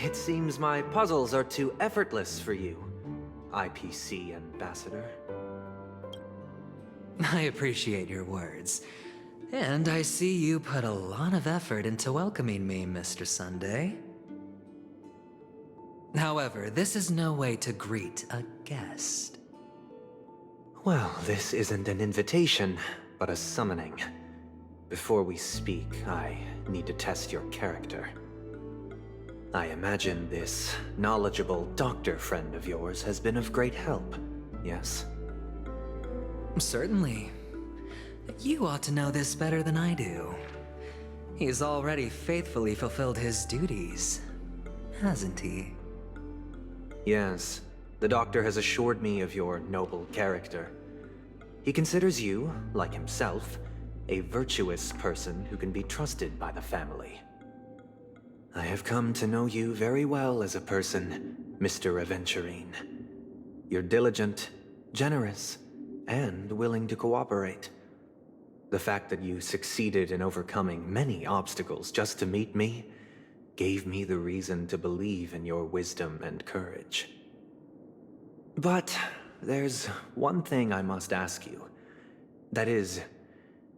It seems my puzzles are too effortless for you, IPC Ambassador. I appreciate your words. And I see you put a lot of effort into welcoming me, Mr. Sunday. However, this is no way to greet a guest. Well, this isn't an invitation, but a summoning. Before we speak, I need to test your character. I imagine this knowledgeable doctor friend of yours has been of great help, yes? Certainly. You ought to know this better than I do. He's already faithfully fulfilled his duties, hasn't he? Yes, the doctor has assured me of your noble character. He considers you, like himself, a virtuous person who can be trusted by the family. I have come to know you very well as a person, Mr. Aventurine. You're diligent, generous, and willing to cooperate. The fact that you succeeded in overcoming many obstacles just to meet me gave me the reason to believe in your wisdom and courage. But there's one thing I must ask you. That is,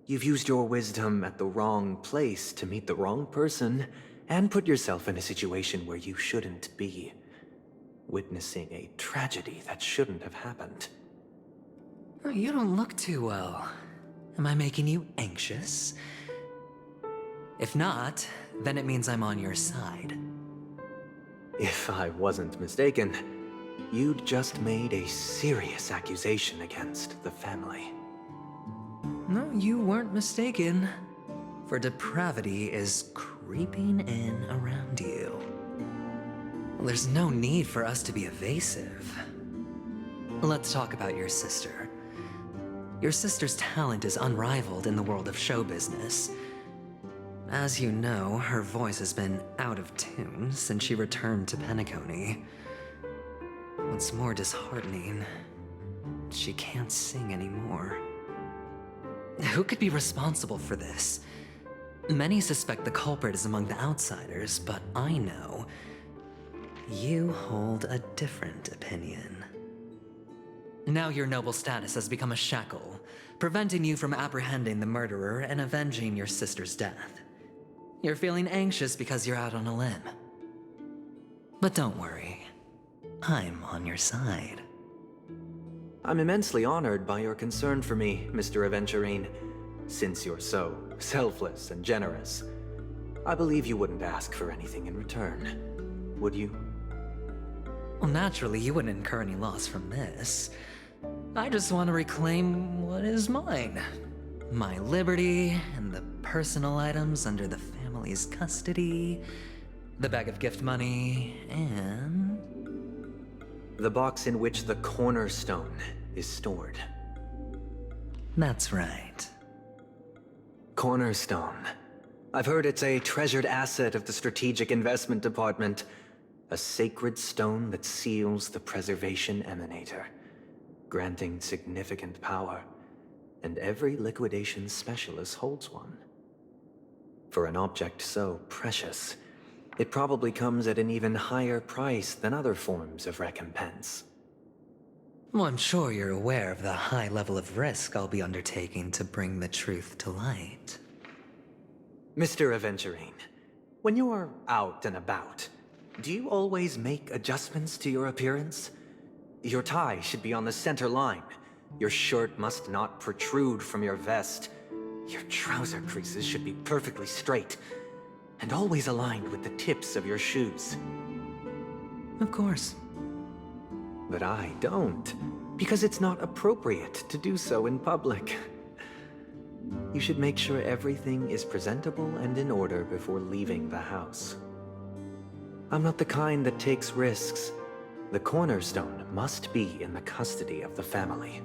you've used your wisdom at the wrong place to meet the wrong person and put yourself in a situation where you shouldn't be, witnessing a tragedy that shouldn't have happened. You don't look too well. Am I making you anxious? If not, then it means I'm on your side. If I wasn't mistaken, you'd just made a serious accusation against the family. No, you weren't mistaken. For depravity is creeping in around you. There's no need for us to be evasive. Let's talk about your sister. Your sister's talent is unrivaled in the world of show business. As you know, her voice has been out of tune since she returned to Penacony. What's more disheartening, she can't sing anymore. Who could be responsible for this? Many suspect the culprit is among the outsiders, but I know you hold a different opinion. Now your noble status has become a shackle, preventing you from apprehending the murderer and avenging your sister's death. You're feeling anxious because you're out on a limb. But don't worry, I'm on your side. I'm immensely honored by your concern for me, Mr. Aventurine. Since you're so selfless and generous, I believe you wouldn't ask for anything in return, would you? Well, naturally, you wouldn't incur any loss from this. I just want to reclaim what is mine. My liberty and the personal items under the family's custody, the bag of gift money, and the box in which the cornerstone is stored. That's right. Cornerstone. I've heard it's a treasured asset of the Strategic Investment Department. A sacred stone that seals the Preservation Emanator, granting significant power, and every liquidation specialist holds one. For an object so precious, it probably comes at an even higher price than other forms of recompense. Well, I'm sure you're aware of the high level of risk I'll be undertaking to bring the truth to light. Mr. Aventurine, when you're out and about, do you always make adjustments to your appearance? Your tie should be on the center line. Your shirt must not protrude from your vest. Your trouser creases should be perfectly straight, and always aligned with the tips of your shoes. Of course. But I don't, because it's not appropriate to do so in public. You should make sure everything is presentable and in order before leaving the house. I'm not the kind that takes risks. The cornerstone must be in the custody of the family.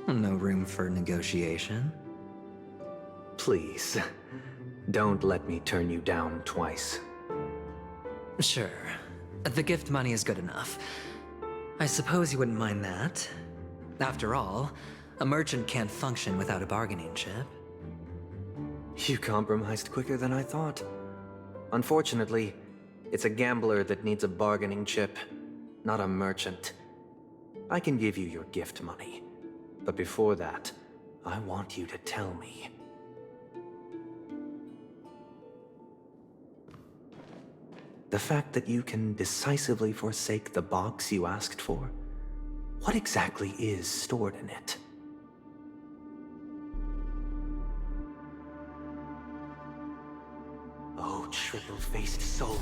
No room for negotiation? Please, don't let me turn you down twice. Sure. The gift money is good enough. I suppose you wouldn't mind that. After all, a merchant can't function without a bargaining chip. You compromised quicker than I thought. Unfortunately, It's a gambler that needs a bargaining chip, not a merchant. I can give you your gift money, but before that, I want you to tell me. The fact that you can decisively forsake the box you asked for, what exactly is stored in it? Oh, triple-faced soul,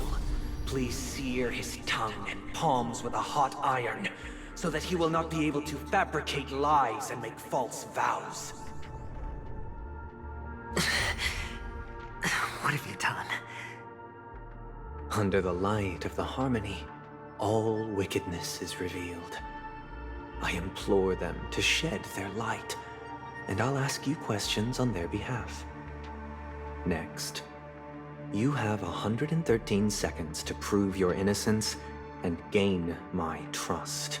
please sear his tongue and palms with a hot iron, so that he will not be able to fabricate lies and make false vows. What have you done? Under the light of the harmony, all wickedness is revealed. I implore them to shed their light, and I'll ask you questions on their behalf. Next, you have 113 seconds to prove your innocence and gain my trust.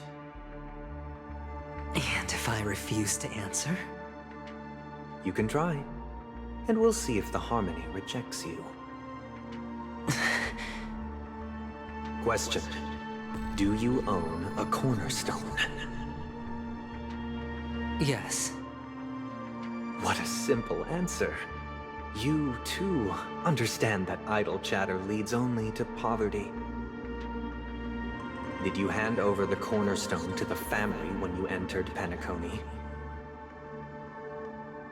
And if I refuse to answer? You can try, and we'll see if the harmony rejects you. Question: do you own a cornerstone? Yes. What a simple answer. You, too, understand that idle chatter leads only to poverty. Did you hand over the cornerstone to the family when you entered Penacony?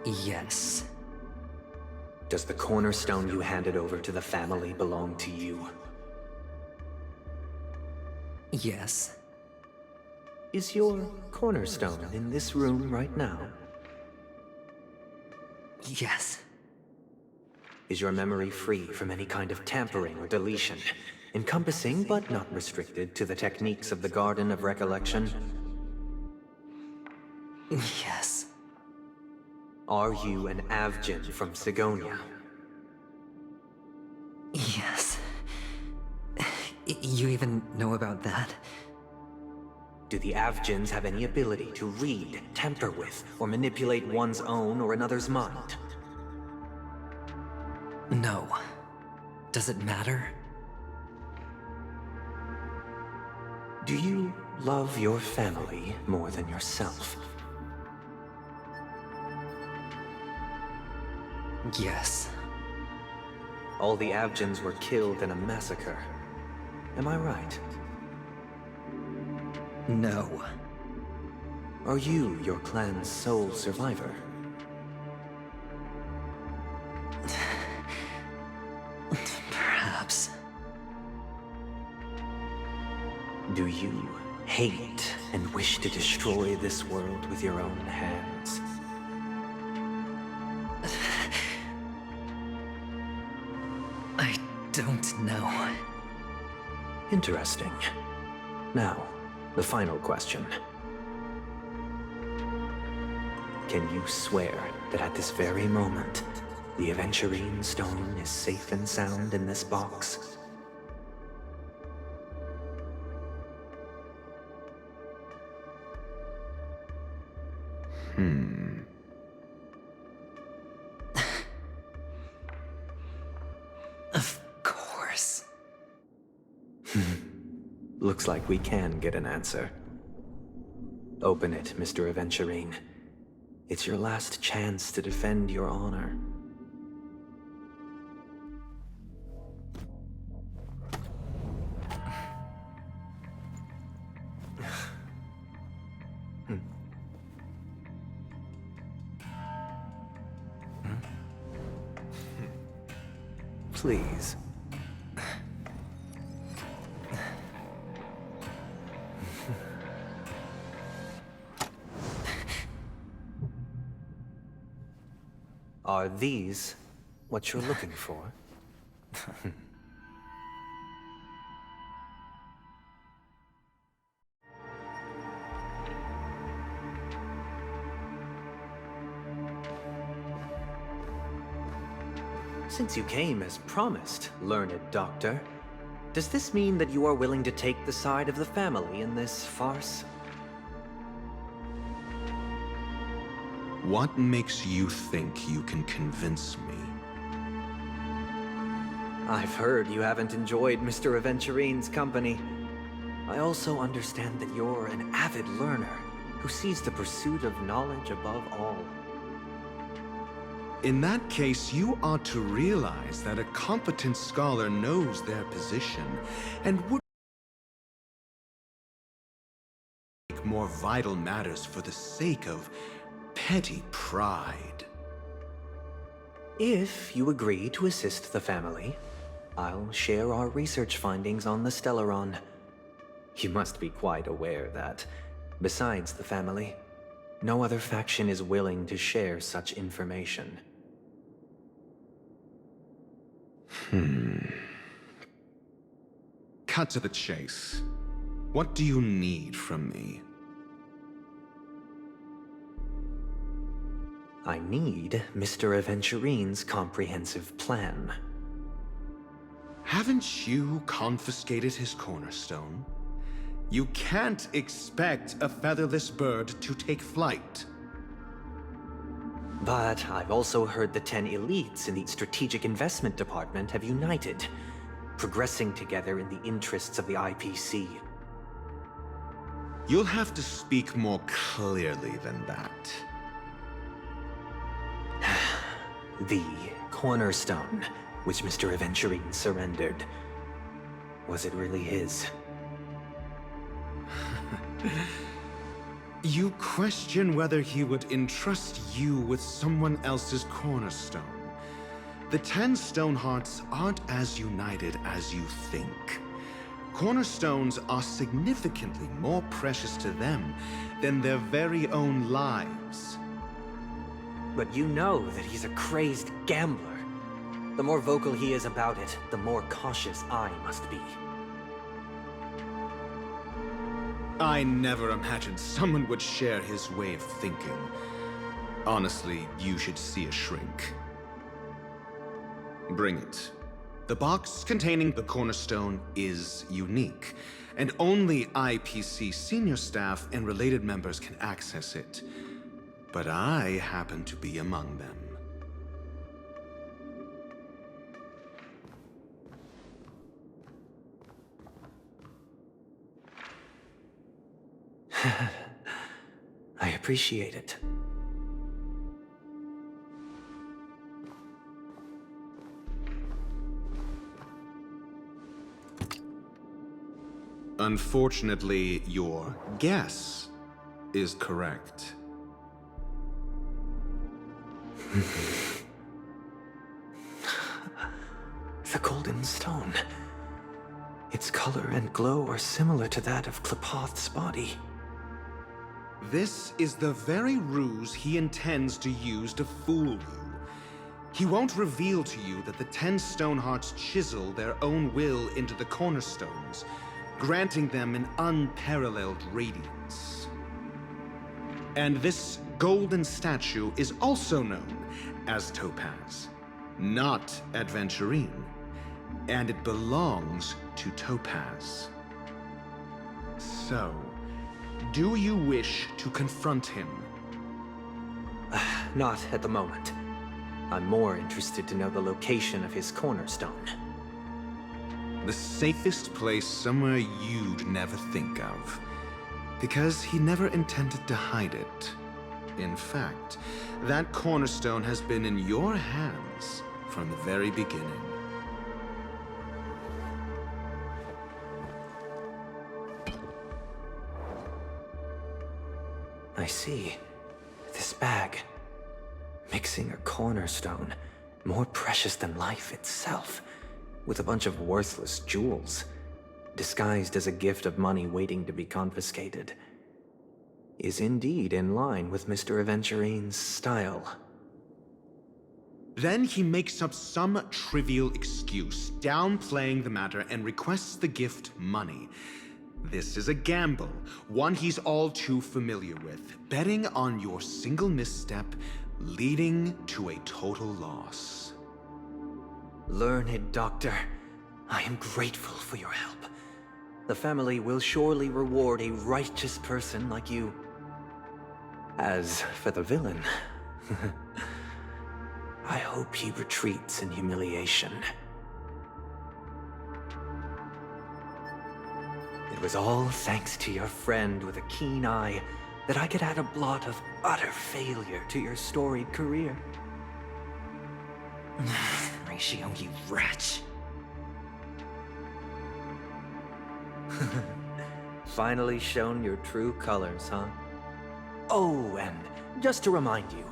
Yes. Does the cornerstone you handed over to the family belong to you? Yes. Is your cornerstone in this room right now? Yes. Is your memory free from any kind of tampering or deletion, encompassing but not restricted to the techniques of the Garden of Recollection? Yes. Are you an Avgin from Sigonia? Yes. You even know about that? Do the Avgins have any ability to read, tamper with, or manipulate one's own or another's mind? No. Does it matter? Do you love your family more than yourself? Yes. All the Avgins were killed in a massacre. Am I right? No. Are you your clan's sole survivor? Perhaps. Do you hate and wish to destroy this world with your own hands? I don't know. Interesting. Now, the final question. Can you swear that at this very moment, the Aventurine stone is safe and sound in this box? Of course. Looks like we can get an answer. Open it, Mr. Aventurine. It's your last chance to defend your honor. Please. Are these what you're looking for? Since you came as promised, learned doctor, does this mean that you are willing to take the side of the family in this farce? What makes you think you can convince me? I've heard you haven't enjoyed Mr. Aventurine's company. I also understand that you're an avid learner who sees the pursuit of knowledge above all. In that case, you ought to realize that a competent scholar knows their position and would make more vital matters for the sake of petty pride. If you agree to assist the family, I'll share our research findings on the Stellaron. You must be quite aware that, besides the family, no other faction is willing to share such information. Cut to the chase. What do you need from me? I need Mr. Aventurine's comprehensive plan. Haven't you confiscated his cornerstone? You can't expect a featherless bird to take flight. But I've also heard the 10 elites in the Strategic Investment Department have united, progressing together in the interests of the IPC. You'll have to speak more clearly than that. The cornerstone, which Mr. Aventurine surrendered. Was it really his? You question whether he would entrust you with someone else's cornerstone. The 10 Stonehearts aren't as united as you think. Cornerstones are significantly more precious to them than their very own lives. But you know that he's a crazed gambler. The more vocal he is about it, the more cautious I must be. I never imagined someone would share his way of thinking. Honestly, you should see a shrink. Bring it. The box containing the cornerstone is unique, and only IPC senior staff and related members can access it. But I happen to be among them. I appreciate it. Unfortunately, your guess is correct. The golden stone. Its color and glow are similar to that of Klepoth's body. This is the very ruse he intends to use to fool you. He won't reveal to you that the 10 Stonehearts chisel their own will into the cornerstones, granting them an unparalleled radiance. And this golden statue is also known as Topaz, not Adventurine, and it belongs to Topaz. So, do you wish to confront him? Not at the moment. I'm more interested to know the location of his cornerstone. The safest place somewhere you'd never think of. Because he never intended to hide it. In fact, that cornerstone has been in your hands from the very beginning. I see. This bag. Mixing a cornerstone, more precious than life itself, with a bunch of worthless jewels, disguised as a gift of money waiting to be confiscated, is indeed in line with Mr. Aventurine's style. Then he makes up some trivial excuse, downplaying the matter, and requests the gift money. This is a gamble, one he's all too familiar with, betting on your single misstep, leading to a total loss. Learned Doctor, I am grateful for your help. The family will surely reward a righteous person like you. As for the villain, I hope he retreats in humiliation. It was all thanks to your friend with a keen eye that I could add a blot of utter failure to your storied career. Ratio, you wretch. Finally shown your true colors, huh? Oh, and just to remind you,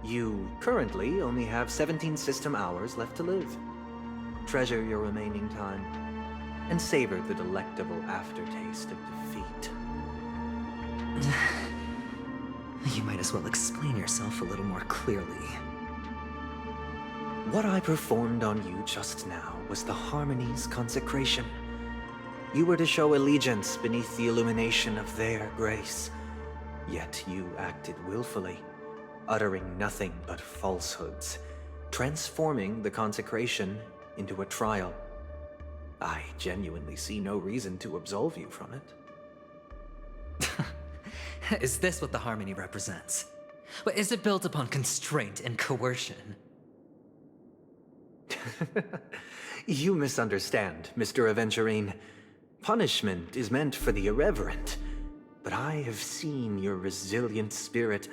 you currently only have 17 system hours left to live. Treasure your remaining time, and savor the delectable aftertaste of defeat. You might as well explain yourself a little more clearly. What I performed on you just now was the Harmony's consecration. You were to show allegiance beneath the illumination of their grace. Yet you acted willfully, uttering nothing but falsehoods, transforming the consecration into a trial. I genuinely see no reason to absolve you from it. Is this what the Harmony represents? But is it built upon constraint and coercion? You misunderstand, Mr. Aventurine. Punishment is meant for the irreverent, but I have seen your resilient spirit,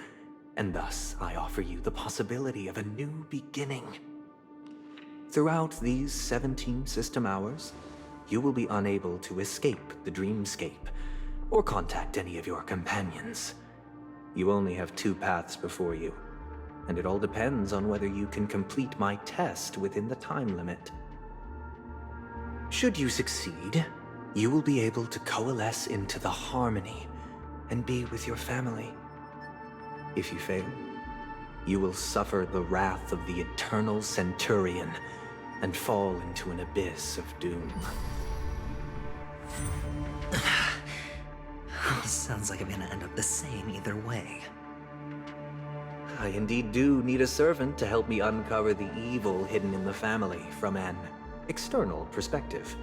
and thus I offer you the possibility of a new beginning. Throughout these 17 system hours, you will be unable to escape the dreamscape, or contact any of your companions. You only have 2 paths before you, and it all depends on whether you can complete my test within the time limit. Should you succeed, you will be able to coalesce into the Harmony and be with your family. If you fail, you will suffer the wrath of the eternal Centurion and fall into an abyss of doom. Sounds like I'm gonna end up the same either way. I indeed do need a servant to help me uncover the evil hidden in the family from an external perspective.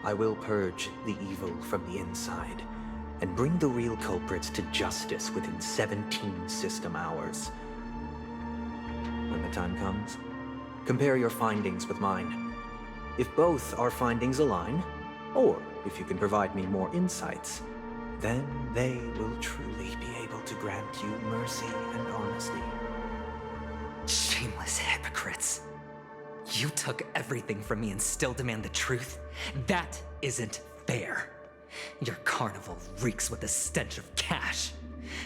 I will purge the evil from the inside and bring the real culprits to justice within 17 system hours. When the time comes, compare your findings with mine. If both our findings align, or if you can provide me more insights, then they will truly be able to grant you mercy and honesty. Shameless hypocrites. You took everything from me and still demand the truth? That isn't fair. Your carnival reeks with the stench of cash.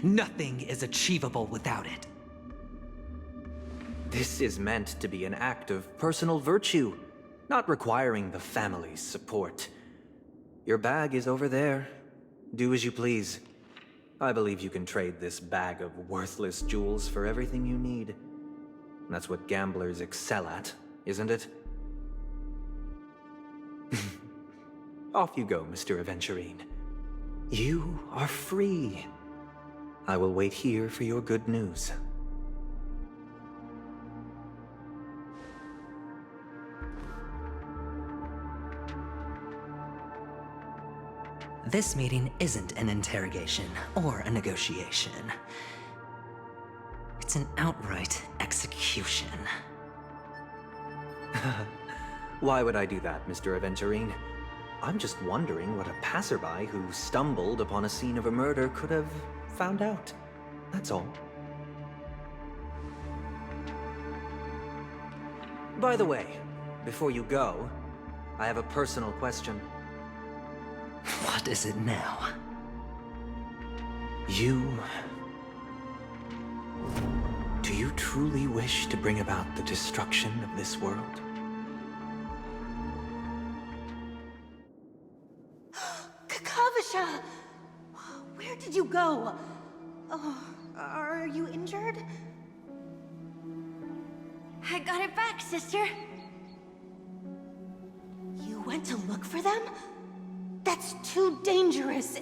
Nothing is achievable without it. This is meant to be an act of personal virtue, not requiring the family's support. Your bag is over there. Do as you please. I believe you can trade this bag of worthless jewels for everything you need. That's what gamblers excel at, isn't it? Off you go, Mr. Aventurine. You are free. I will wait here for your good news. This meeting isn't an interrogation or a negotiation. It's an outright execution. Why would I do that, Mr. Aventurine? I'm just wondering what a passerby who stumbled upon a scene of a murder could have found out. That's all. By the way, before you go, I have a personal question. What is it now? Do you truly wish to bring about the destruction of this world? Kakavasha! Where did you go? Oh, are you injured? I got it back, sister. You went to look for them? That's too dangerous.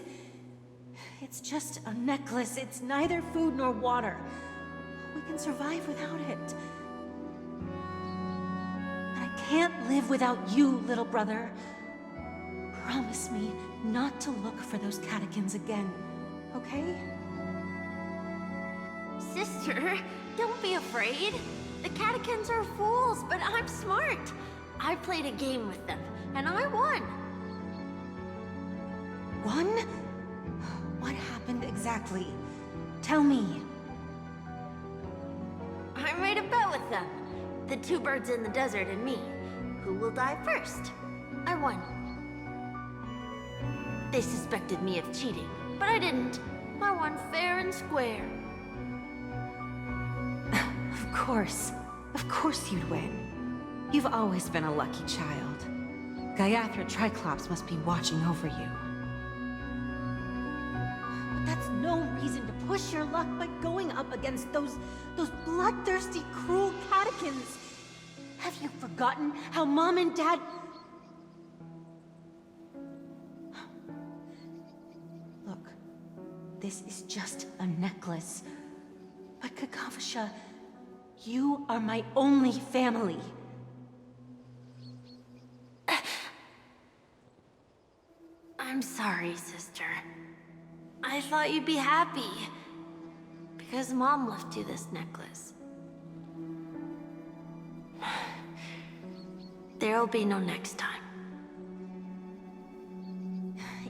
It's just a necklace. It's neither food nor water. We can survive without it. But I can't live without you, little brother. Promise me not to look for those catechins again, okay? Sister, don't be afraid. The catechins are fools, but I'm smart. I played a game with them, and I won. won? What happened exactly? Tell me. I made a bet with them. The two birds in the desert and me. Who will die first? I won. They suspected me of cheating, but I didn't. I won fair and square. Of course. Of course you'd win. You've always been a lucky child. Gaiathra Triclops must be watching over you. But that's no reason to push your luck by going up against those bloodthirsty, cruel catechins. Have you forgotten how Mom and Dad... Look, this is just a necklace. But Kakavasha, you are my only family. I'm sorry, sister. I thought you'd be happy. Because Mom left you this necklace. There'll be no next time.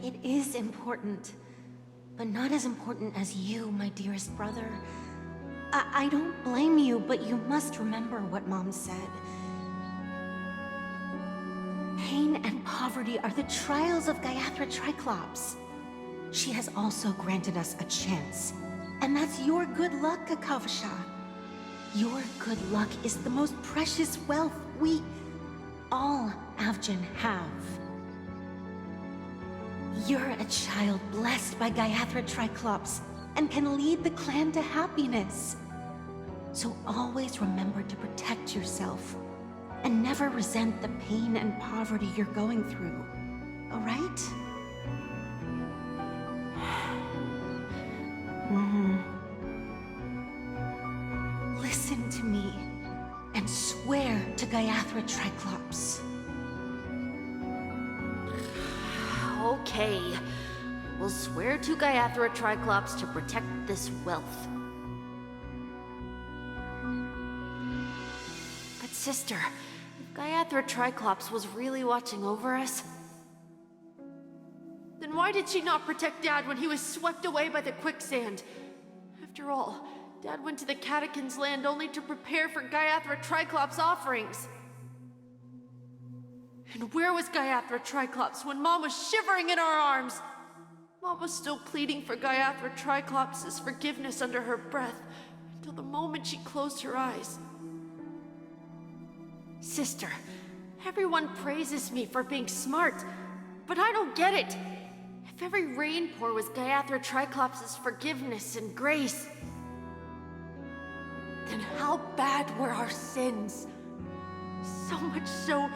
It is important, but not as important as you, my dearest brother. I don't blame you, but you must remember what Mom said. Pain and poverty are the trials of Gaiathra Triclops. She has also granted us a chance, and that's your good luck, Kakavasha. Your good luck is the most precious wealth we, all Avgin, have. You're a child blessed by Gaiathra Triclops, and can lead the clan to happiness. So always remember to protect yourself, and never resent the pain and poverty you're going through, all right? Listen to me, and swear to Gaiathra Triclops. Okay. We'll swear to Gaiathra Triclops to protect this wealth. But sister, if Gaiathra Triclops was really watching over us, then why did she not protect Dad when he was swept away by the quicksand? After all, Dad went to the Catechins' land only to prepare for Gaiathra Triclops' offerings. And where was Gaiathra Triclops when Mom was shivering in our arms? Mom was still pleading for Gaiathra Triclops' forgiveness under her breath, until the moment she closed her eyes. Sister, everyone praises me for being smart, but I don't get it. If every rain pour was Gaiathra Triclops' forgiveness and grace, then how bad were our sins? So much so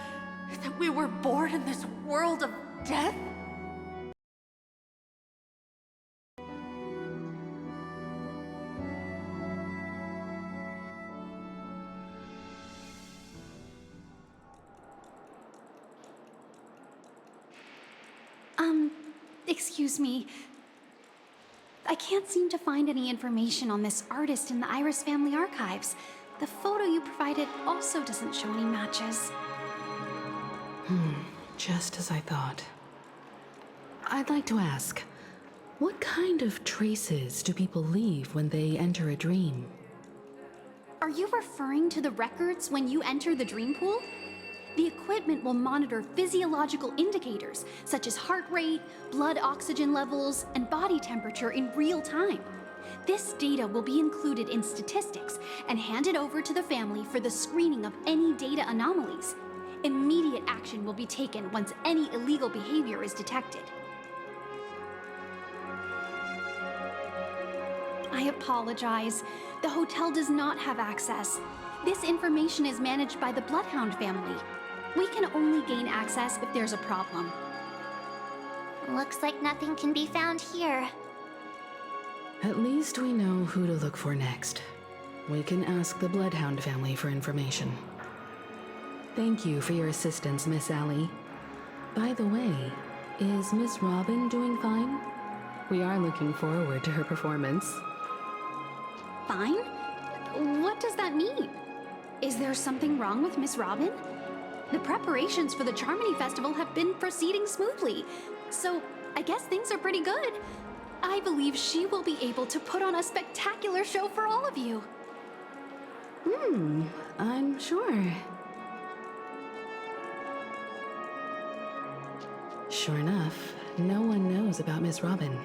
that we were born in this world of death? Excuse me. I can't seem to find any information on this artist in the Iris family archives. The photo you provided also doesn't show any matches. Just as I thought. I'd like to ask, what kind of traces do people leave when they enter a dream? Are you referring to the records when you enter the dream pool? The equipment will monitor physiological indicators such as heart rate, blood oxygen levels, and body temperature in real time. This data will be included in statistics and handed over to the family for the screening of any data anomalies. Immediate action will be taken once any illegal behavior is detected. I apologize. The hotel does not have access. This information is managed by the Bloodhound family. We can only gain access if there's a problem. Looks like nothing can be found here. At least we know who to look for next. We can ask the Bloodhound family for information. Thank you for your assistance, Miss Allie. By the way, is Miss Robin doing fine? We are looking forward to her performance. Fine? What does that mean? Is there something wrong with Miss Robin? The preparations for the Charmony Festival have been proceeding smoothly, so I guess things are pretty good. I believe she will be able to put on a spectacular show for all of you. I'm sure. Sure enough, no one knows about Miss Robin.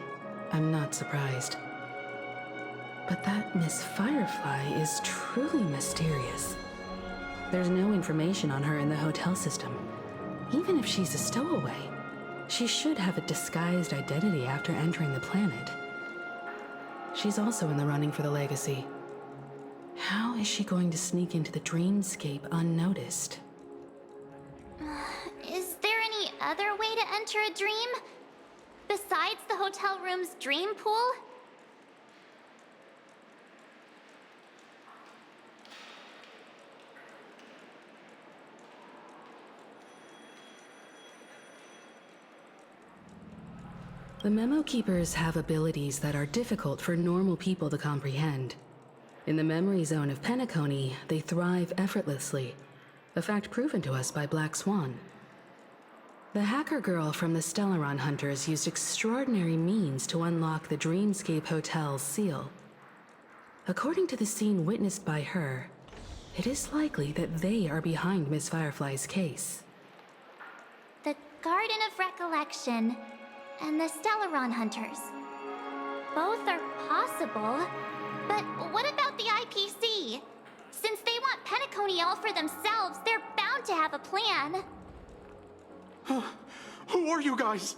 I'm not surprised. But that Miss Firefly is truly mysterious. There's no information on her in the hotel system. Even if she's a stowaway, she should have a disguised identity after entering the planet. She's also in the running for the legacy. How is she going to sneak into the dreamscape unnoticed? Is there any other way to enter a dream? Besides the hotel room's dream pool? The Memo Keepers have abilities that are difficult for normal people to comprehend. In the memory zone of Penacony, they thrive effortlessly, a fact proven to us by Black Swan. The hacker girl from the Stellaron Hunters used extraordinary means to unlock the Dreamscape Hotel's seal. According to the scene witnessed by her, it is likely that they are behind Miss Firefly's case. The Garden of Recollection and the Stellaron Hunters. Both are possible, but what about the IPC? Since they want Penacony all for themselves, they're bound to have a plan. Who are you guys?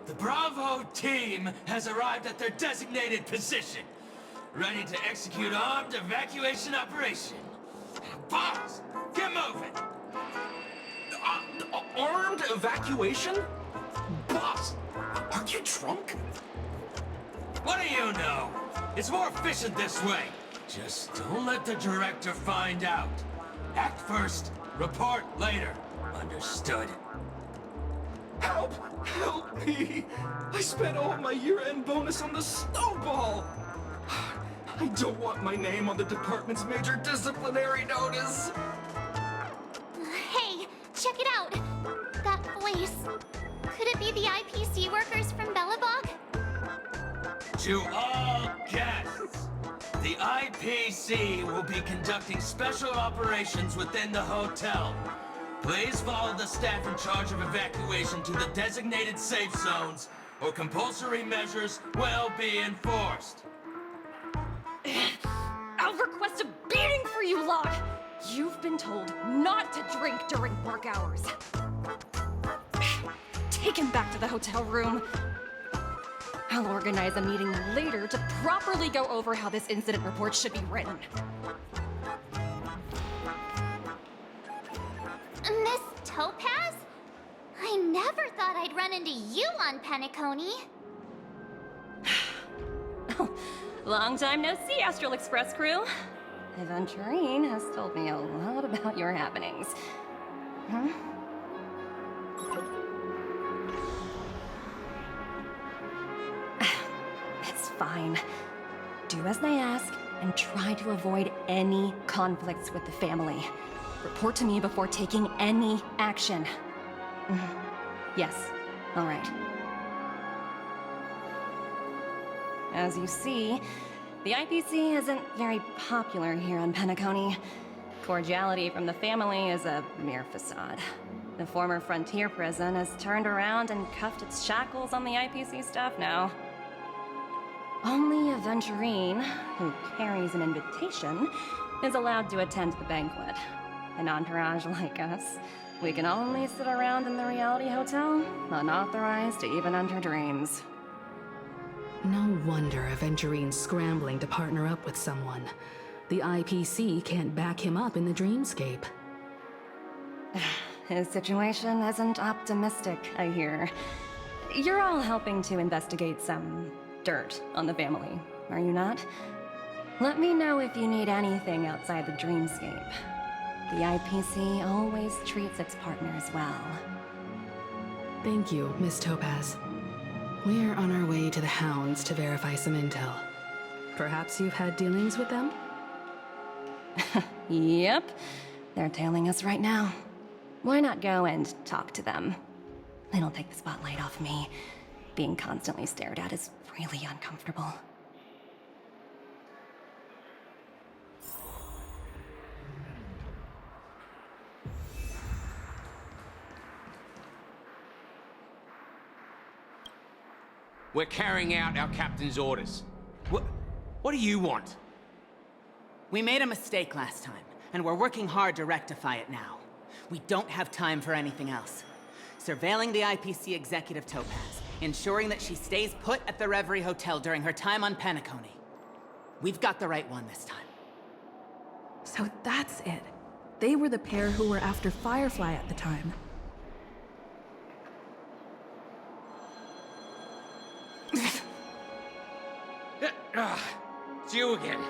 The Bravo team has arrived at their designated position, ready to execute armed evacuation operation. Boss, get moving! Armed evacuation? Boss, are you drunk? What do you know? It's more efficient this way. Just don't let the director find out. Act first, report later. Understood? Help! Help me! I spent all my year-end bonus on the snowball! I don't want my name on the department's major disciplinary notice! Hey, check it out! That voice. Could it be the IPC workers from Belobog? To all guests, the IPC will be conducting special operations within the hotel. Please follow the staff in charge of evacuation to the designated safe zones, or compulsory measures will be enforced. I'll request a beating for you, Locke! You've been told not to drink during work hours. Take him back to the hotel room. I'll organize a meeting later to properly go over how this incident report should be written. Miss Topaz? I never thought I'd run into you on Penacony. Long time no see, Astral Express crew. Aventurine has told me a lot about your happenings. Huh? It's fine. Do as they ask and try to avoid any conflicts with the family. Report to me before taking any action. Yes, all right. As you see, the IPC isn't very popular here on Penacony. Cordiality from the family is a mere facade. The former frontier prison has turned around and cuffed its shackles on the IPC staff now. Only Aventurine, who carries an invitation, is allowed to attend the banquet. An entourage like us, we can only sit around in the reality hotel, unauthorized to even enter dreams. No wonder Aventurine's scrambling to partner up with someone. The IPC can't back him up in the dreamscape. His situation isn't optimistic, I hear. You're all helping to investigate some dirt on the family, are you not? Let me know if you need anything outside the dreamscape. The IPC always treats its partners well. Thank you, Miss Topaz. We're on our way to the Hounds to verify some intel. Perhaps you've had dealings with them? Yep. They're tailing us right now. Why not go and talk to them? It'll take the spotlight off me. Being constantly stared at is really uncomfortable. We're carrying out our captain's orders. What do you want? We made a mistake last time, and we're working hard to rectify it now. We don't have time for anything else. Surveilling the IPC executive Topaz, ensuring that she stays put at the Reverie Hotel during her time on Penacony. We've got the right one this time. So that's it. They were the pair who were after Firefly at the time. It's you again.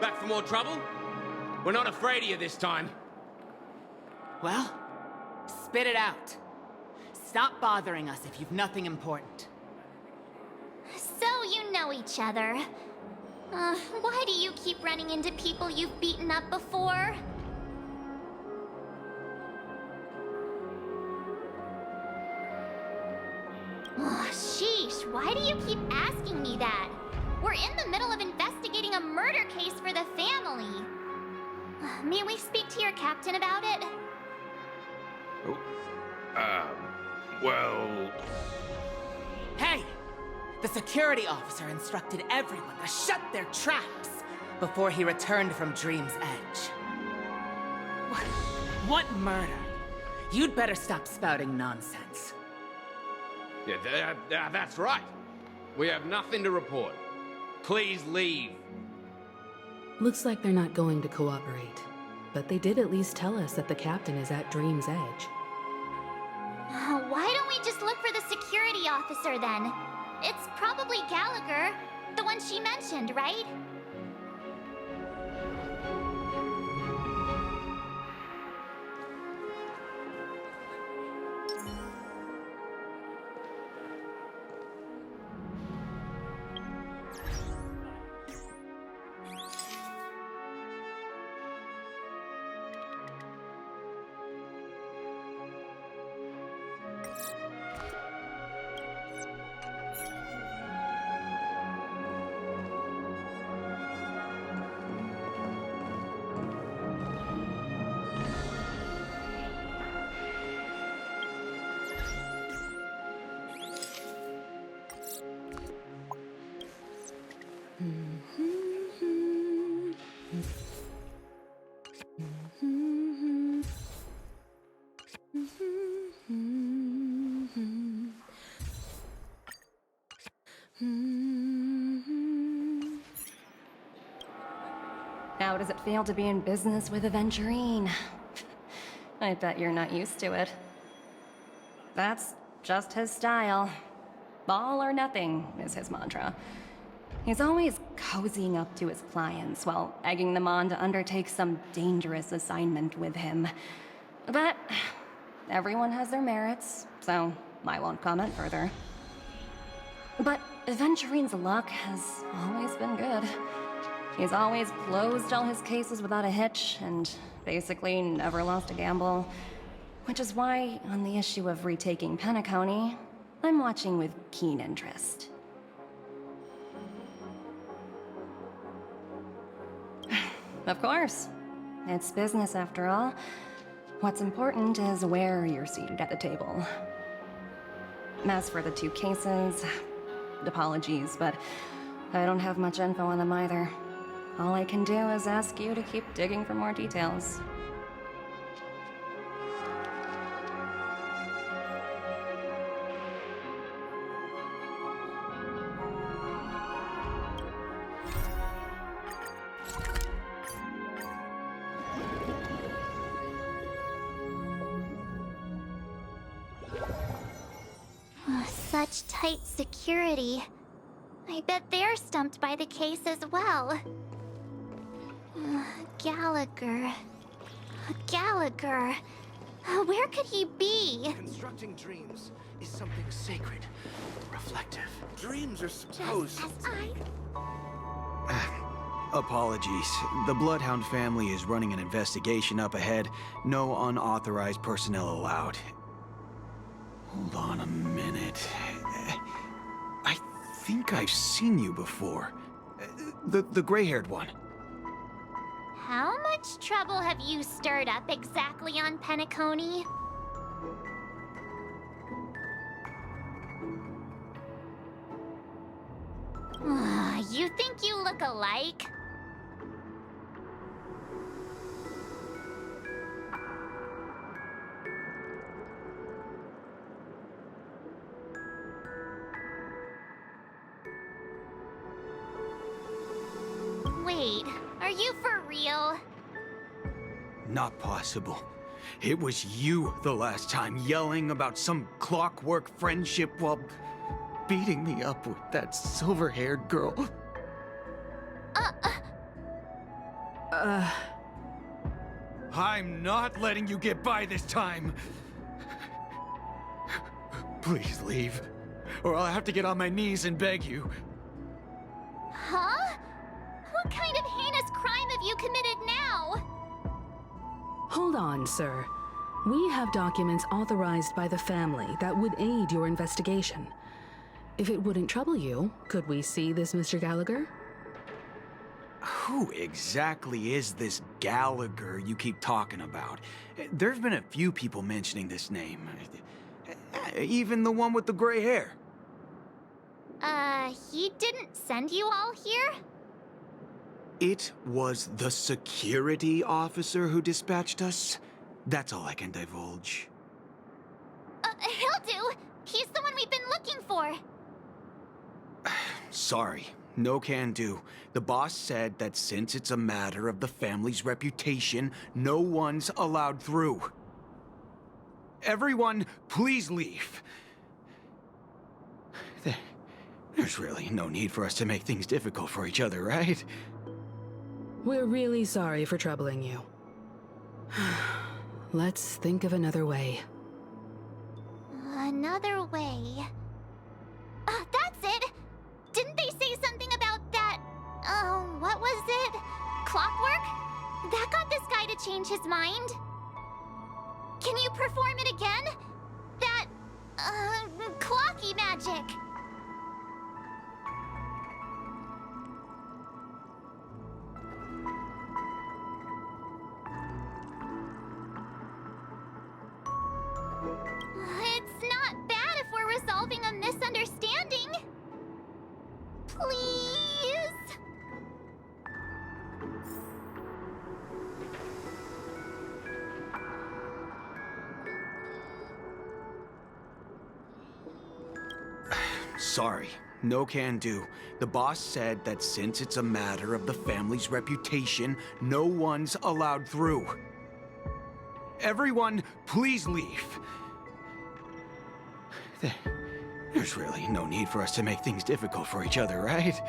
Back for more trouble? We're not afraid of you this time. Well, spit it out. Stop bothering us if you've nothing important. So you know each other. Why do you keep running into people you've beaten up before? Oh, sheesh, why do you keep asking me that? We're in the middle of investigating a murder case for the family. May we speak to your captain about it? Well... Hey! The security officer instructed everyone to shut their traps before he returned from Dream's Edge. What murder? You'd better stop spouting nonsense. Yeah, that's right. We have nothing to report. Please leave. Looks like they're not going to cooperate. But they did at least tell us that the captain is at Dream's Edge. Why don't we just look for the security officer then? It's probably Gallagher, the one she mentioned, right? How does it feel to be in business with Aventurine? I bet you're not used to it. That's just his style. All or nothing is his mantra. He's always cozying up to his clients while egging them on to undertake some dangerous assignment with him. But everyone has their merits, so I won't comment further. But Aventurine's luck has always been good. He's always closed all his cases without a hitch, and basically never lost a gamble. Which is why, on the issue of retaking Penacony, I'm watching with keen interest. Of course. It's business after all. What's important is where you're seated at the table. As for the two cases, apologies, but I don't have much info on them either. All I can do is ask you to keep digging for more details. Such tight security. I bet they're stumped by the case as well. Gallagher. Gallagher. Where could he be? Constructing dreams is something sacred, reflective. Dreams are supposed... Just as Apologies. The Bloodhound family is running an investigation up ahead. No unauthorized personnel allowed. Hold on a minute. I think I've seen you before. The gray-haired one. How much trouble have you stirred up exactly on Penacony? You think you look alike? Wait, are you for real? Not possible. It was you the last time, yelling about some clockwork friendship while beating me up with that silver-haired girl. I'm not letting you get by this time. Please leave, or I'll have to get on my knees and beg you. Huh? What kind of heinous crime have you committed now? Hold on, sir. We have documents authorized by the family that would aid your investigation. If it wouldn't trouble you, could we see this, Mr. Gallagher? Who exactly is this Gallagher you keep talking about? There's been a few people mentioning this name. Even the one with the gray hair. He didn't send you all here? It was the security officer who dispatched us. That's all I can divulge. He'll do. He's the one we've been looking for. Sorry, no can do. The boss said that since it's a matter of the family's reputation, no one's allowed through. Everyone, please leave. There's really no need for us to make things difficult for each other, right? We're really sorry for troubling you. Let's think of another way. Another way? That's it! Didn't they say something about that... what was it? Clockwork? That got this guy to change his mind. Can you perform it again? That... clocky magic. It's not bad if we're resolving a misunderstanding. Please? Sorry, no can do. The boss said that since it's a matter of the family's reputation, no one's allowed through. Everyone, please leave. There's really no need for us to make things difficult for each other, right?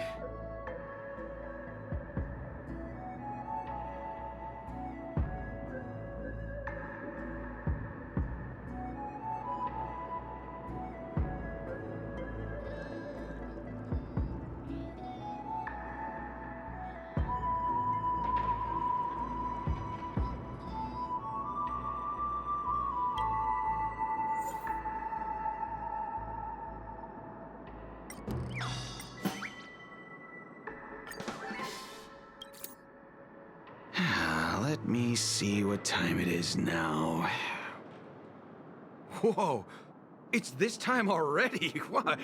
Let me see what time it is now. Whoa! It's this time already? What?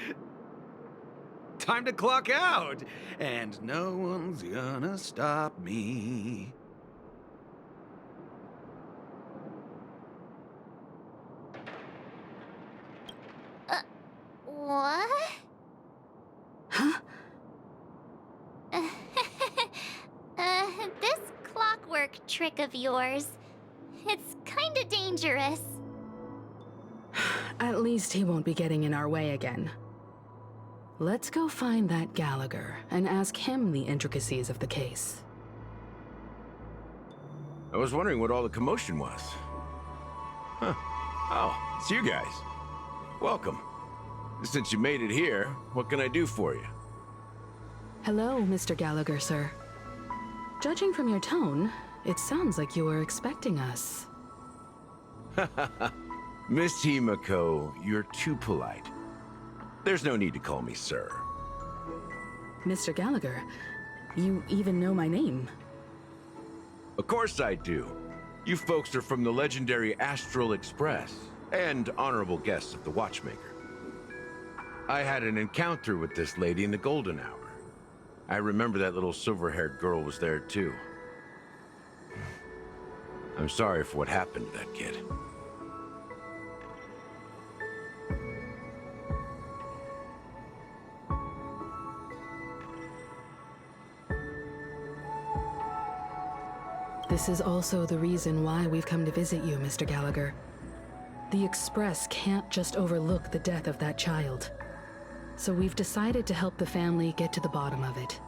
Time to clock out! And no one's gonna stop me. What? Huh? This clockwork trick of yours, it's kinda dangerous. At least he won't be getting in our way again. Let's go find that Gallagher and ask him the intricacies of the case. I was wondering what all the commotion was. Huh. Oh, it's you guys. Welcome. Since you made it here, what can I do for you? Hello, Mr. Gallagher, sir. Judging from your tone, it sounds like you were expecting us. Miss Himiko, you're too polite. There's no need to call me sir. Mr. Gallagher, you even know my name. Of course I do. You folks are from the legendary Astral Express, and honorable guests of the Watchmaker. I had an encounter with this lady in the Golden Hour. I remember that little silver-haired girl was there too. I'm sorry for what happened to that kid. This is also the reason why we've come to visit you, Mr. Gallagher. The Express can't just overlook the death of that child. So we've decided to help the family get to the bottom of it,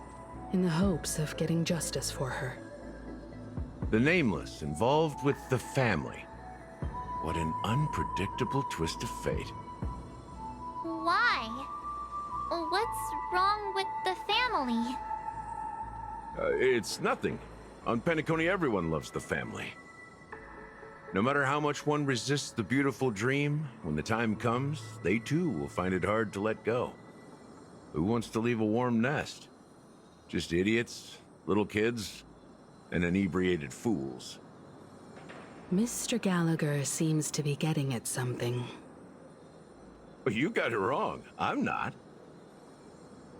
in the hopes of getting justice for her. The Nameless involved with the family. What an unpredictable twist of fate. Why? What's wrong with the family? It's nothing. On Penacony, everyone loves the family. No matter how much one resists the beautiful dream, when the time comes, they too will find it hard to let go. Who wants to leave a warm nest? Just idiots, little kids, and inebriated fools. Mr. Gallagher seems to be getting at something. But you got it wrong. I'm not.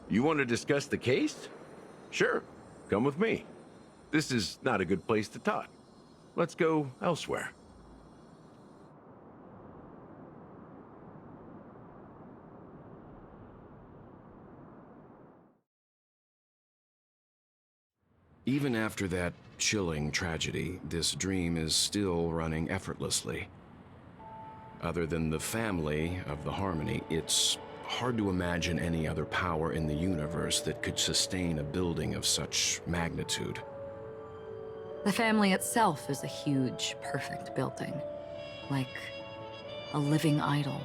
You want to discuss the case? Sure, come with me. This is not a good place to talk. Let's go elsewhere. Even after that chilling tragedy, this dream is still running effortlessly. Other than the family of the Harmony, it's hard to imagine any other power in the universe that could sustain a building of such magnitude. The family itself is a huge, perfect building, like a living idol.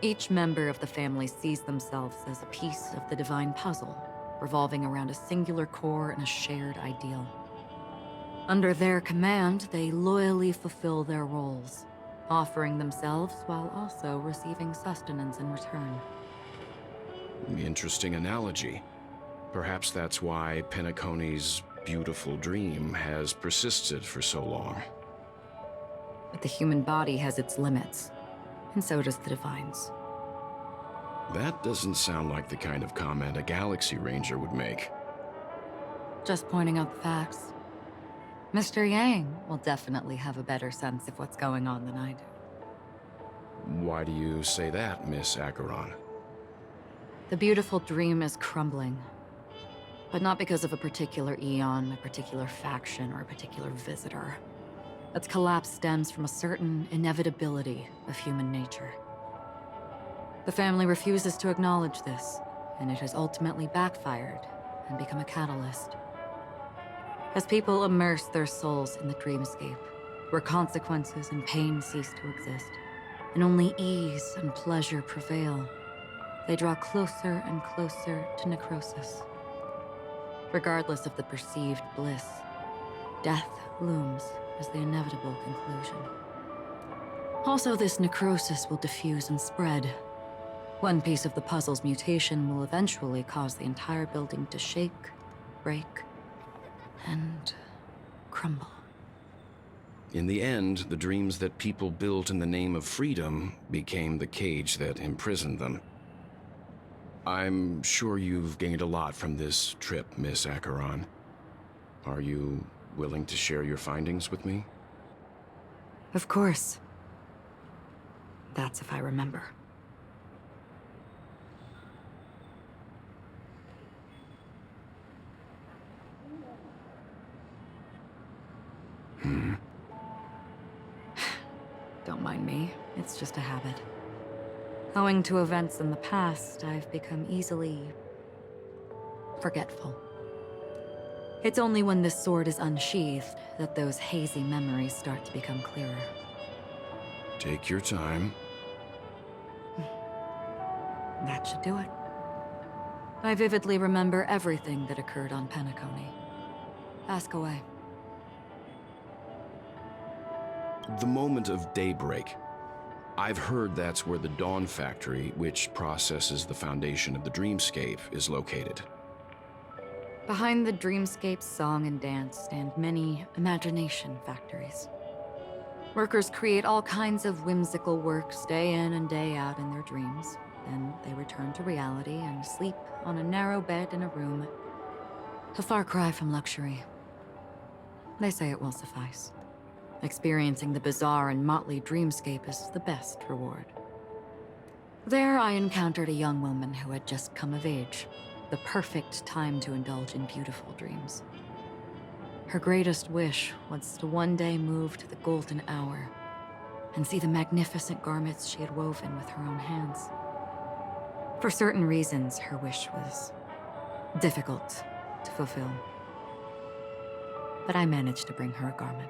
Each member of the family sees themselves as a piece of the divine puzzle, revolving around a singular core and a shared ideal. Under their command, they loyally fulfill their roles, offering themselves while also receiving sustenance in return. Interesting analogy. Perhaps that's why Penacony's beautiful dream has persisted for so long. But the human body has its limits, and so does the divine's. That doesn't sound like the kind of comment a Galaxy Ranger would make. Just pointing out the facts. Mr. Yang will definitely have a better sense of what's going on than I do. Why do you say that, Miss Acheron? The beautiful dream is crumbling. But not because of a particular eon, a particular faction, or a particular visitor. Its collapse stems from a certain inevitability of human nature. The family refuses to acknowledge this, and it has ultimately backfired and become a catalyst. As people immerse their souls in the dreamscape, where consequences and pain cease to exist, and only ease and pleasure prevail, they draw closer and closer to necrosis. Regardless of the perceived bliss, death looms as the inevitable conclusion. Also, this necrosis will diffuse and spread. One piece of the puzzle's mutation will eventually cause the entire building to shake, break, and crumble. In the end, the dreams that people built in the name of freedom became the cage that imprisoned them. I'm sure you've gained a lot from this trip, Miss Acheron. Are you willing to share your findings with me? Of course. That's if I remember. Don't mind me. It's just a habit. Owing to events in the past, I've become easily forgetful. It's only when this sword is unsheathed that those hazy memories start to become clearer. Take your time. That should do it. I vividly remember everything that occurred on Penacony. Ask away. The moment of daybreak. I've heard that's where the Dawn Factory, which processes the foundation of the dreamscape, is located. Behind the dreamscape's song and dance stand many imagination factories. Workers create all kinds of whimsical works day in and day out in their dreams. Then they return to reality and sleep on a narrow bed in a room. A far cry from luxury. They say it will suffice. Experiencing the bizarre and motley dreamscape is the best reward. There I encountered a young woman who had just come of age. The perfect time to indulge in beautiful dreams. Her greatest wish was to one day move to the golden hour and see the magnificent garments she had woven with her own hands. For certain reasons, her wish was difficult to fulfill. But I managed to bring her a garment.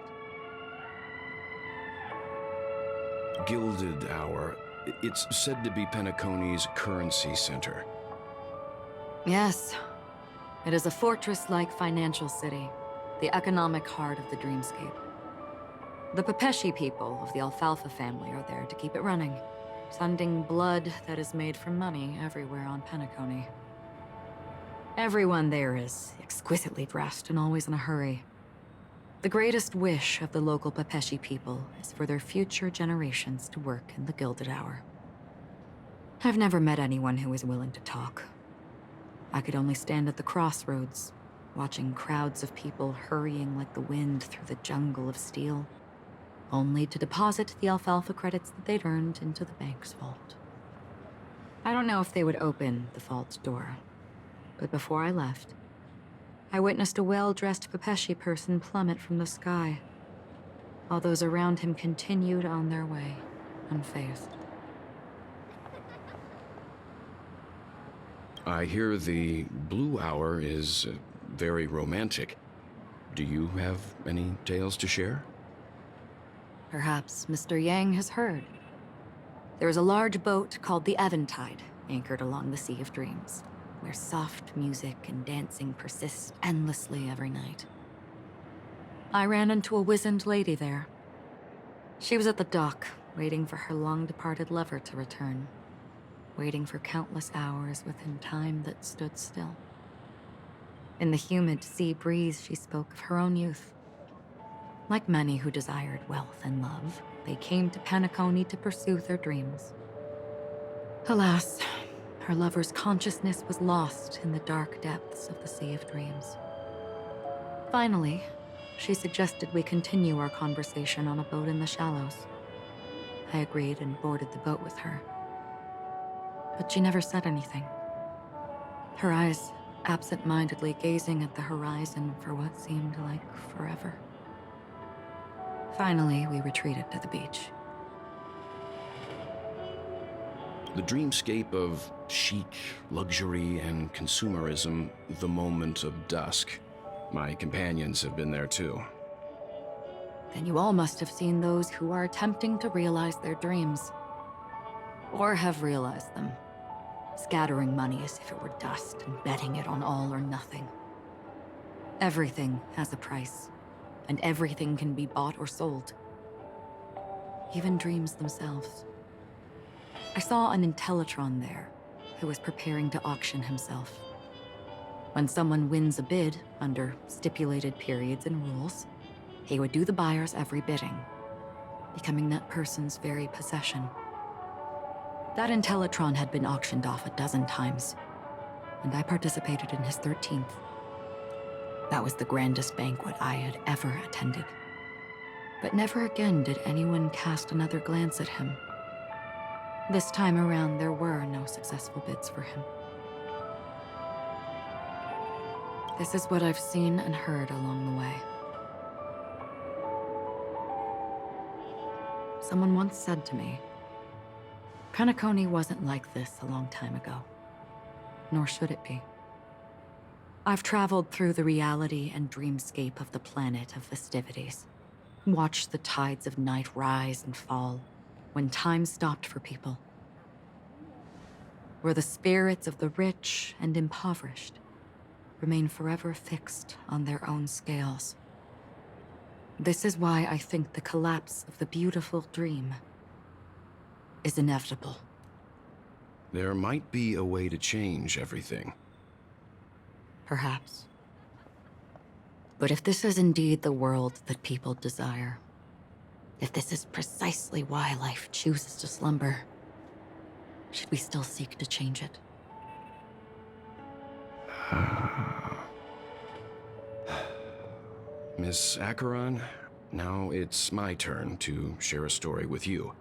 Gilded Hour. It's said to be Penacony's currency center. Yes. It is a fortress-like financial city, the economic heart of the dreamscape. The Pepeshi people of the Alfalfa family are there to keep it running, sending blood that is made from money everywhere on Penacony. Everyone there is exquisitely dressed and always in a hurry. The greatest wish of the local Pepeshi people is for their future generations to work in the Gilded Hour. I've never met anyone who is willing to talk. I could only stand at the crossroads, watching crowds of people hurrying like the wind through the jungle of steel, only to deposit the alfalfa credits that they'd earned into the bank's vault. I don't know if they would open the vault door, but before I left, I witnessed a well-dressed Pepeshi person plummet from the sky, while those around him continued on their way, unfazed. I hear the Blue Hour is very romantic. Do you have any tales to share? Perhaps Mr. Yang has heard. There is a large boat called the Eventide, anchored along the Sea of Dreams, where soft music and dancing persist endlessly every night. I ran into a wizened lady there. She was at the dock, waiting for her long-departed lover to return, waiting for countless hours within time that stood still. In the humid sea breeze, she spoke of her own youth. Like many who desired wealth and love, they came to Penacony to pursue their dreams. Alas, her lover's consciousness was lost in the dark depths of the Sea of Dreams. Finally, she suggested we continue our conversation on a boat in the shallows. I agreed and boarded the boat with her. But she never said anything. Her eyes absent-mindedly gazing at the horizon for what seemed like forever. Finally, we retreated to the beach. The dreamscape of chic, luxury, and consumerism, the moment of dusk. My companions have been there too. Then you all must have seen those who are attempting to realize their dreams. Or have realized them. Scattering money as if it were dust and betting it on all or nothing. Everything has a price, and everything can be bought or sold. Even dreams themselves. I saw an Intellitron there, who was preparing to auction himself. When someone wins a bid, under stipulated periods and rules, he would do the buyer's every bidding, becoming that person's very possession. That Intellitron had been auctioned off 12 times, and I participated in his 13th. That was the grandest banquet I had ever attended. But never again did anyone cast another glance at him. This time around, there were no successful bids for him. This is what I've seen and heard along the way. Someone once said to me, Penacony wasn't like this a long time ago, nor should it be. I've traveled through the reality and dreamscape of the planet of festivities, watched the tides of night rise and fall when time stopped for people, where the spirits of the rich and impoverished remain forever fixed on their own scales. This is why I think the collapse of the beautiful dream is inevitable. There might be a way to change everything. Perhaps. But if this is indeed the world that people desire, if this is precisely why life chooses to slumber, should we still seek to change it? Miss Acheron, now it's my turn to share a story with you.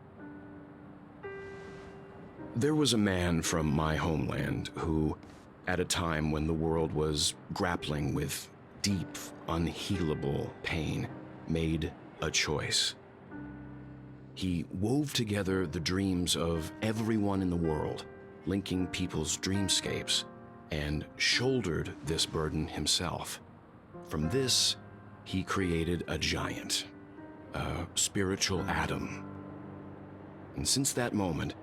There was a man from my homeland who, at a time when the world was grappling with deep, unhealable pain, made a choice. He wove together the dreams of everyone in the world, linking people's dreamscapes, and shouldered this burden himself. From this, he created a giant, a spiritual atom. And since that moment,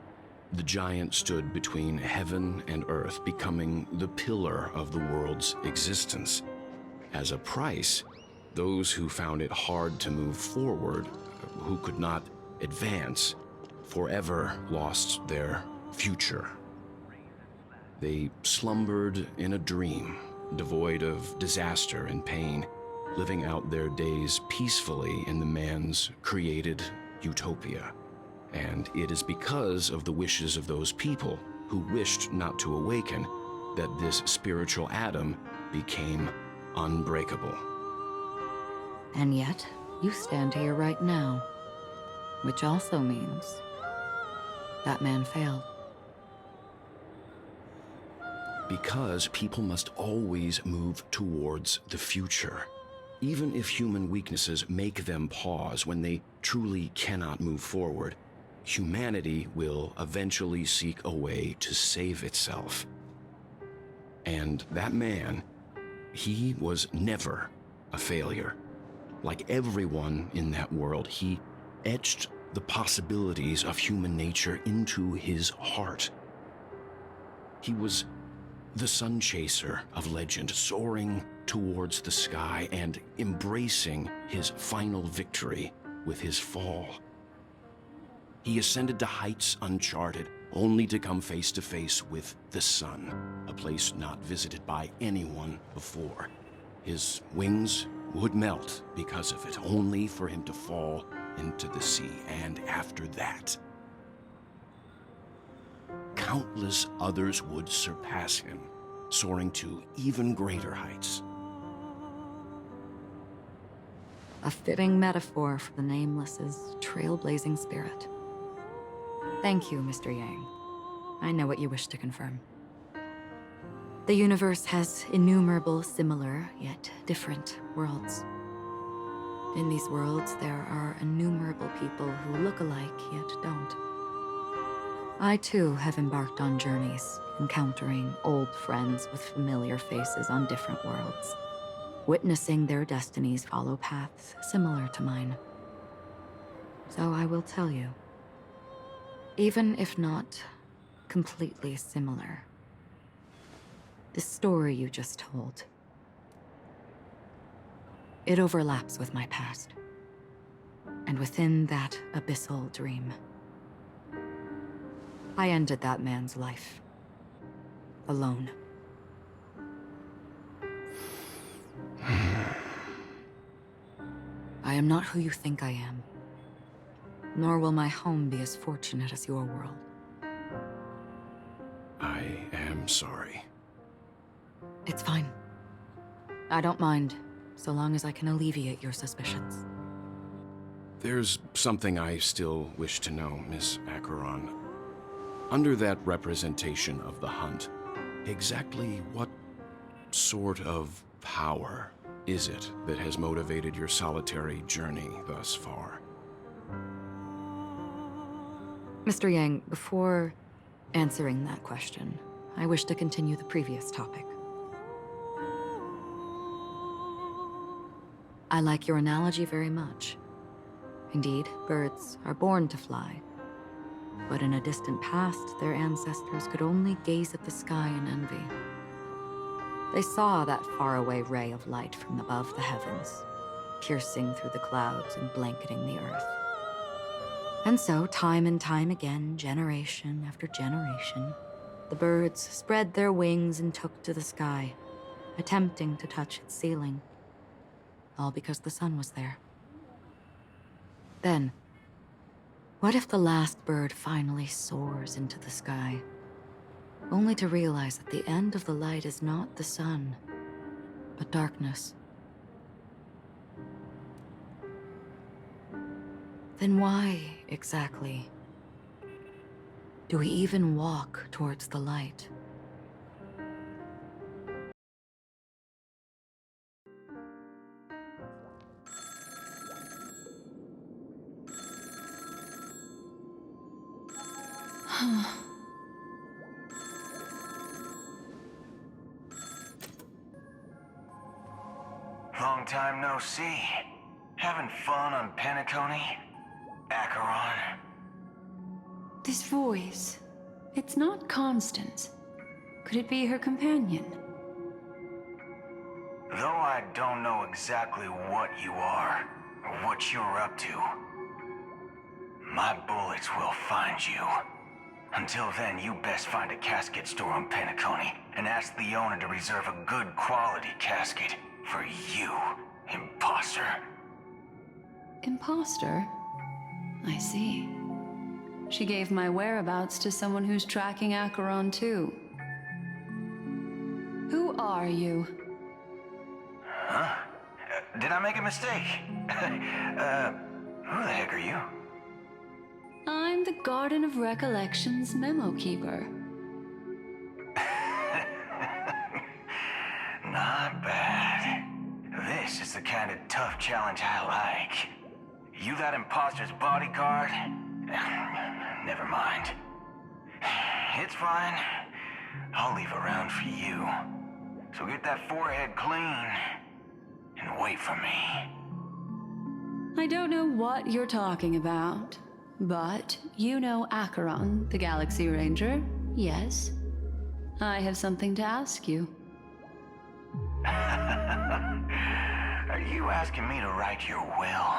the giant stood between heaven and earth, becoming the pillar of the world's existence. As a price, those who found it hard to move forward, who could not advance, forever lost their future. They slumbered in a dream, devoid of disaster and pain, living out their days peacefully in the man's created utopia. And it is because of the wishes of those people who wished not to awaken that this spiritual atom became unbreakable. And yet, you stand here right now, which also means that man failed. Because people must always move towards the future. Even if human weaknesses make them pause when they truly cannot move forward, humanity will eventually seek a way to save itself. And that man, he was never a failure. Like everyone in that world, he etched the possibilities of human nature into his heart. He was the sun chaser of legend, soaring towards the sky and embracing his final victory with his fall. He ascended to heights uncharted, only to come face to face with the sun, a place not visited by anyone before. His wings would melt because of it, only for him to fall into the sea. And after that, countless others would surpass him, soaring to even greater heights. A fitting metaphor for the Nameless's trailblazing spirit. Thank you, Mr. Yang. I know what you wish to confirm. The universe has innumerable similar, yet different worlds. In these worlds, there are innumerable people who look alike, yet don't. I too have embarked on journeys, encountering old friends with familiar faces on different worlds, witnessing their destinies follow paths similar to mine. So I will tell you, even if not completely similar, the story you just told, it overlaps with my past. And within that abyssal dream, I ended that man's life. Alone. I am not who you think I am. Nor will my home be as fortunate as your world. I am sorry. It's fine. I don't mind, so long as I can alleviate your suspicions. There's something I still wish to know, Miss Acheron. Under that representation of the hunt, exactly what sort of power is it that has motivated your solitary journey thus far? Mr. Yang, before answering that question, I wish to continue the previous topic. I like your analogy very much. Indeed, birds are born to fly. But in a distant past, their ancestors could only gaze at the sky in envy. They saw that faraway ray of light from above the heavens, piercing through the clouds and blanketing the earth. And so, time and time again, generation after generation, the birds spread their wings and took to the sky, attempting to touch its ceiling, all because the sun was there. Then, what if the last bird finally soars into the sky, only to realize that the end of the light is not the sun, but darkness? Then why, exactly, do we even walk towards the light? Long time no see. Having fun on Penacony? Acheron? This voice, it's not Constance. Could it be her companion? Though I don't know exactly what you are, or what you're up to, my bullets will find you. Until then, you best find a casket store on Penacony and ask the owner to reserve a good quality casket for you, imposter. Imposter? I see. She gave my whereabouts to someone who's tracking Acheron too. Who are you? Huh? Did I make a mistake? Who the heck are you? I'm the Garden of Recollection's memo keeper. Not bad. This is the kind of tough challenge I like. You that imposter's bodyguard? Never mind. It's fine. I'll leave a round for you. So get that forehead clean and wait for me. I don't know what you're talking about, but you know Acheron, the Galaxy Ranger, yes? I have something to ask you. Are you asking me to write your will?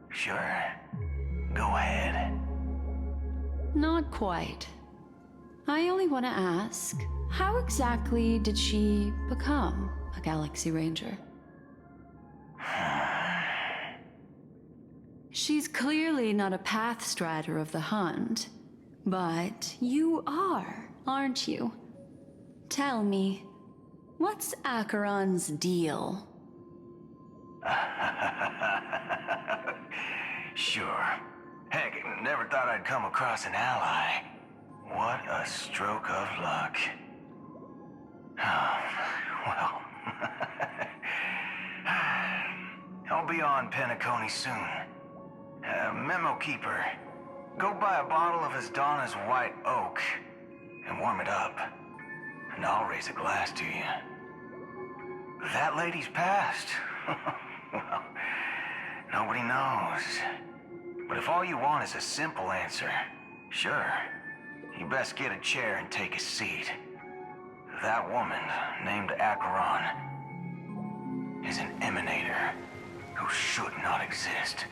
Sure. Go ahead. Not quite. I only want to ask, how exactly did she become a Galaxy Ranger? She's clearly not a pathstrider of the Hunt, but you are, aren't you? Tell me, what's Acheron's deal? Sure. Heck, never thought I'd come across an ally. What a stroke of luck. Well, I'll be on Penacony soon. Memo keeper, go buy a bottle of Asdana's white oak and warm it up, and I'll raise a glass to you. That lady's passed. Well, nobody knows. But if all you want is a simple answer, sure, you best get a chair and take a seat. That woman, named Acheron, is an emanator who should not exist.